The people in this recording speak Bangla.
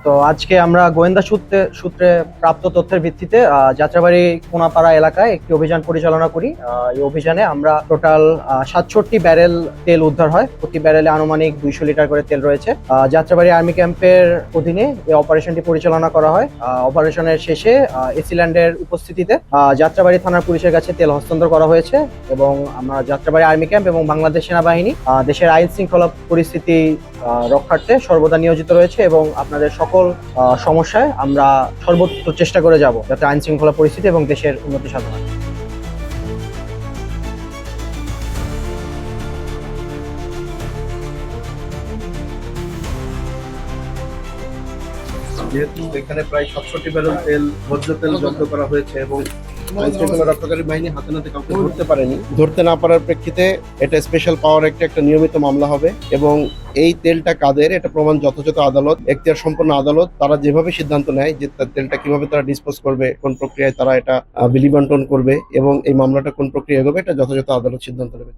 তো আজকে আমরা গোয়েন্দা সূত্রে প্রাপ্ত তথ্যের ভিত্তিতে যাত্রাবাড়ি কোনাপাড়া এলাকায় একটি অভিযান পরিচালনা করি। এই অভিযানে আমরা টোটাল 67 ব্যারেল তেল উদ্ধার হয়। প্রতি ব্যারেলে আনুমানিক 200 লিটার করে তেল রয়েছে। যাত্রাবাড়ি আর্মি ক্যাম্পের অধীনে এই অপারেশনটি পরিচালনা করা হয়। অপারেশনের শেষে এসিল্যান্ডের উপস্থিতিতে যাত্রাবাড়ি থানার পুলিশের কাছে তেল হস্তান্তর করা হয়েছে এবং আমরা যাত্রাবাড়ি আর্মি ক্যাম্প এবং বাংলাদেশ সেনাবাহিনী দেশের আইন শৃঙ্খলা পরিস্থিতি রক্ষার্থে সর্বদা নিয়োজিত রয়েছে এবং আপনাদের সকল সমস্যায় আমরা সর্বোচ্চ চেষ্টা করে যাব যাতে আইন শৃঙ্খলা পরিস্থিতি এবং দেশের উন্নতি সাধন হয়। যেহেতু এখানে প্রায় 67 ব্যারেল তেল ভোজ্য তেল জব্দ করা হয়েছে এবং আইন শৃঙ্খলা রক্ষাকারী বাহিনী হাতে নাতে কাউকে ধরতে না পারার প্রেক্ষিতে এটা স্পেশাল পাওয়ার একটা নিয়মিত মামলা হবে এবং এই তেলটা কাদের এটা প্রমাণ যথাযথ আদালত, এখতিয়ার সম্পন্ন আদালত তারা যেভাবে সিদ্ধান্ত নেয় যে তেলটা কিভাবে তারা ডিসপোজ করবে, কোন প্রক্রিয়ায় তারা এটা বিলি বন্টন করবে এবং এই মামলাটা কোন প্রক্রিয়া এগোবে এটা যথাযথ আদালত সিদ্ধান্ত নেবে।